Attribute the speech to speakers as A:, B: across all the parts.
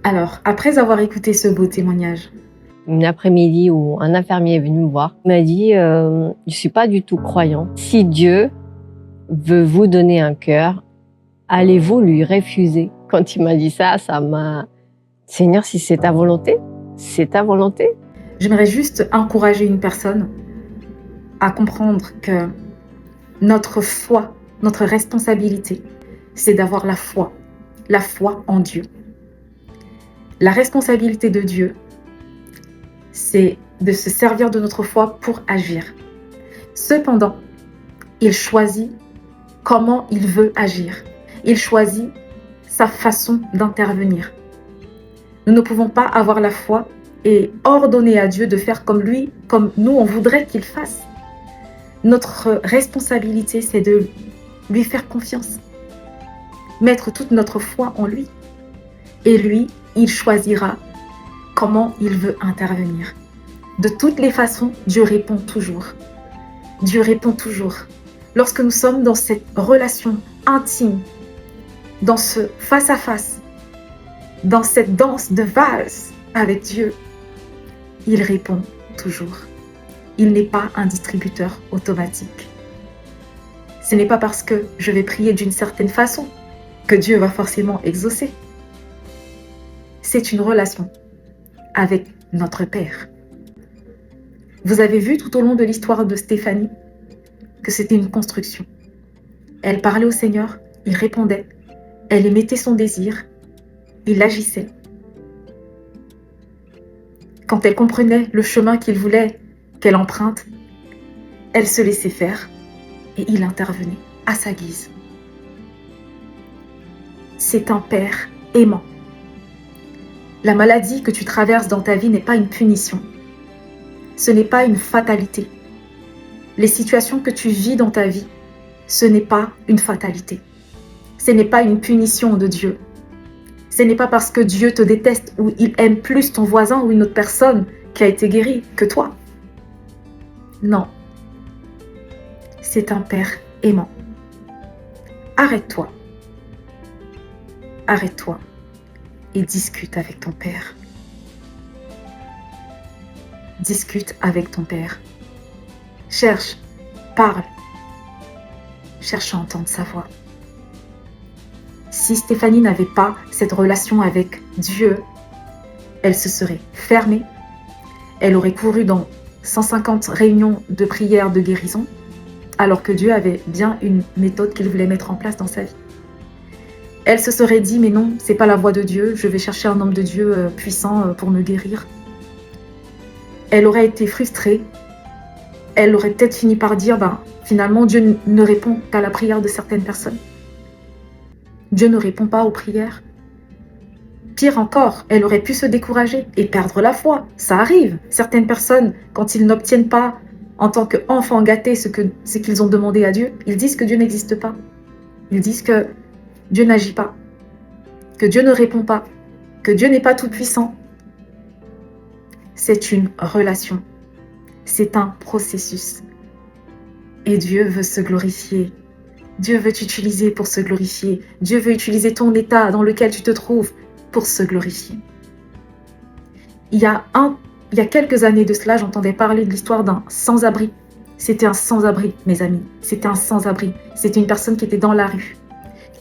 A: Alors, après avoir écouté ce beau témoignage,
B: Une après-midi où un infirmier est venu me voir, il m'a dit je suis pas du tout croyant. Si Dieu veut vous donner un cœur, allez-vous lui refuser? Quand il m'a dit ça, ça m'a... Seigneur, si c'est ta volonté, c'est ta volonté.
A: j'aimerais juste encourager une personne à comprendre que notre foi, notre responsabilité, c'est d'avoir la foi en Dieu. La responsabilité de Dieu, c'est de se servir de notre foi pour agir. Cependant, il choisit comment il veut agir. Il choisit sa façon d'intervenir. Nous ne pouvons pas avoir la foi et ordonner à Dieu de faire comme lui, comme nous on voudrait qu'il fasse. Notre responsabilité, c'est de lui faire confiance, mettre toute notre foi en lui. Et lui, il choisira comment il veut intervenir. De toutes les façons, Dieu répond toujours. Dieu répond toujours. Lorsque nous sommes dans cette relation intime, dans ce face-à-face, dans cette danse de valse avec Dieu, il répond toujours. Il n'est pas un distributeur automatique. Ce n'est pas parce que je vais prier d'une certaine façon que Dieu va forcément exaucer. C'est une relation avec notre Père. Vous avez vu tout au long de l'histoire de Stéphanie que c'était une construction. Elle parlait au Seigneur, il répondait, elle émettait son désir, il agissait. Quand elle comprenait le chemin qu'il voulait qu'elle emprunte, elle se laissait faire et il intervenait à sa guise. C'est un Père aimant. La maladie que tu traverses dans ta vie n'est pas une punition. Ce n'est pas une fatalité. Les situations que tu vis dans ta vie, ce n'est pas une fatalité. Ce n'est pas une punition de Dieu. Ce n'est pas parce que Dieu te déteste ou il aime plus ton voisin ou une autre personne qui a été guérie que toi. Non. C'est un Père aimant. Arrête-toi. Arrête-toi et discute avec ton Père. Discute avec ton Père. Cherche, parle. Cherche à entendre sa voix. Si Stéphanie n'avait pas cette relation avec Dieu, elle se serait fermée. Elle aurait couru dans 150 réunions de prière de guérison, alors que Dieu avait bien une méthode qu'il voulait mettre en place dans sa vie. Elle se serait dit, mais non, c'est pas la voie de Dieu, je vais chercher un homme de Dieu puissant pour me guérir. Elle aurait été frustrée. Elle aurait peut-être fini par dire, finalement, Dieu ne répond qu'à la prière de certaines personnes. Dieu ne répond pas aux prières. Pire encore, elle aurait pu se décourager et perdre la foi. Ça arrive. Certaines personnes, quand ils n'obtiennent pas en tant qu'enfants gâtés ce qu'ils ont demandé à Dieu, ils disent que Dieu n'existe pas. Ils disent que Dieu n'agit pas, que Dieu ne répond pas, que Dieu n'est pas tout-puissant. C'est une relation. C'est un processus. Et Dieu veut se glorifier. Dieu veut t'utiliser pour se glorifier. Dieu veut utiliser ton état dans lequel tu te trouves pour se glorifier. Il y a quelques années de cela, j'entendais parler de l'histoire d'un sans-abri. C'était un sans-abri, mes amis. C'était un sans-abri. C'était une personne qui était dans la rue.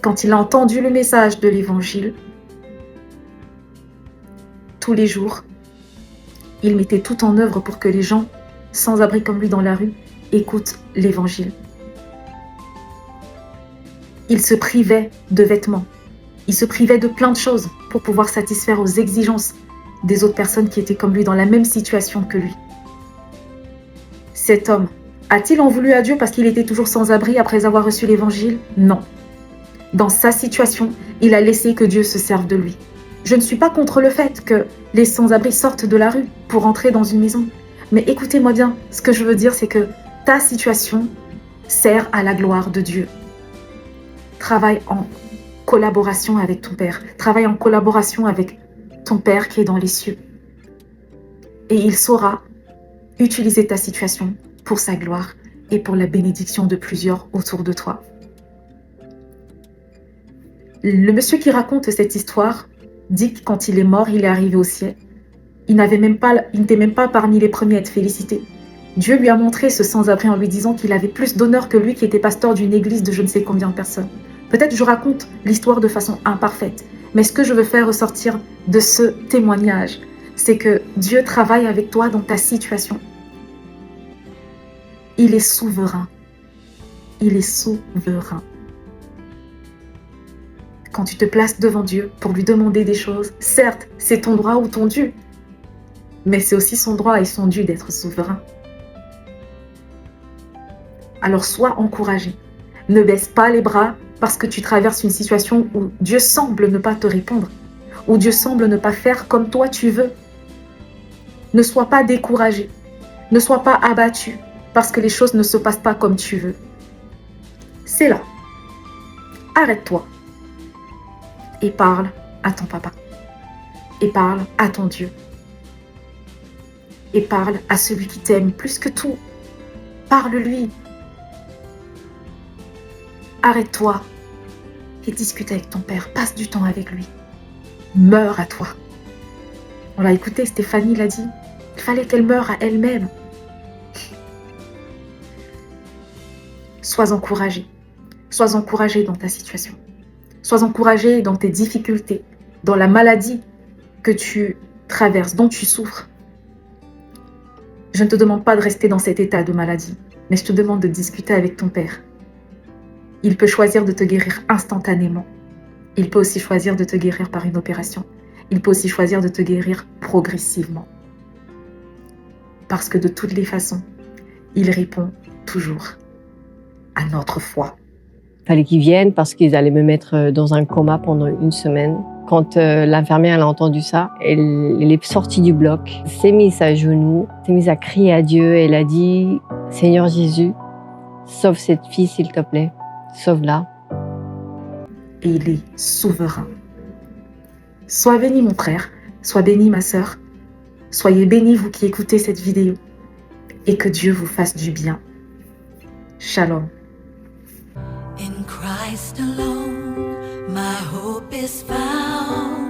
A: Quand il a entendu le message de l'Évangile, tous les jours, il mettait tout en œuvre pour que les gens sans-abri comme lui dans la rue écoutent l'Évangile. Il se privait de vêtements. Il se privait de plein de choses pour pouvoir satisfaire aux exigences des autres personnes qui étaient comme lui dans la même situation que lui. Cet homme a-t-il en voulu à Dieu parce qu'il était toujours sans abri après avoir reçu l'Évangile? Non. Dans sa situation, il a laissé que Dieu se serve de lui. Je ne suis pas contre le fait que les sans-abri sortent de la rue pour entrer dans une maison. Mais écoutez-moi bien, ce que je veux dire, c'est que ta situation sert à la gloire de Dieu. Travaille en collaboration avec ton Père. Travaille en collaboration avec ton Père qui est dans les cieux. Et il saura utiliser ta situation pour sa gloire et pour la bénédiction de plusieurs autour de toi. Le monsieur qui raconte cette histoire dit que quand il est mort, il est arrivé au ciel. Il n'était même pas parmi les premiers à être félicité. Dieu lui a montré ce sans-abri en lui disant qu'il avait plus d'honneur que lui qui était pasteur d'une église de je ne sais combien de personnes. Peut-être je raconte l'histoire de façon imparfaite, mais ce que je veux faire ressortir de ce témoignage, c'est que Dieu travaille avec toi dans ta situation. Il est souverain. Il est souverain. Quand tu te places devant Dieu pour lui demander des choses, certes, c'est ton droit ou ton dû, mais c'est aussi son droit et son dû d'être souverain. Alors sois encouragé. Ne baisse pas les bras parce que tu traverses une situation où Dieu semble ne pas te répondre, où Dieu semble ne pas faire comme toi tu veux. Ne sois pas découragé. Ne sois pas abattu parce que les choses ne se passent pas comme tu veux. C'est là. Arrête-toi et parle à ton papa. Et parle à ton Dieu. Et parle à celui qui t'aime plus que tout. Parle-lui. Arrête-toi et discute avec ton père. Passe du temps avec lui. Meurs à toi. On l'a écouté, Stéphanie l'a dit. Il fallait qu'elle meure à elle-même. Sois encouragé. Sois encouragé dans ta situation. Sois encouragé dans tes difficultés, dans la maladie que tu traverses, dont tu souffres. Je ne te demande pas de rester dans cet état de maladie, mais je te demande de discuter avec ton père. Il peut choisir de te guérir instantanément. Il peut aussi choisir de te guérir par une opération. Il peut aussi choisir de te guérir progressivement. Parce que de toutes les façons, il répond toujours à notre foi.
B: Il fallait qu'ils viennent parce qu'ils allaient me mettre dans un coma pendant 1 semaine. Quand l'infirmière a entendu ça, elle est sortie du bloc, s'est mise à genoux, s'est mise à crier à Dieu. Elle a dit « Seigneur Jésus, sauve cette fille s'il te plaît, sauve-la. »
A: Et il est souverain. Sois béni mon frère, sois béni ma sœur, soyez bénis vous qui écoutez cette vidéo et que Dieu vous fasse du bien. Shalom.
C: In Christ alone, my hope is found.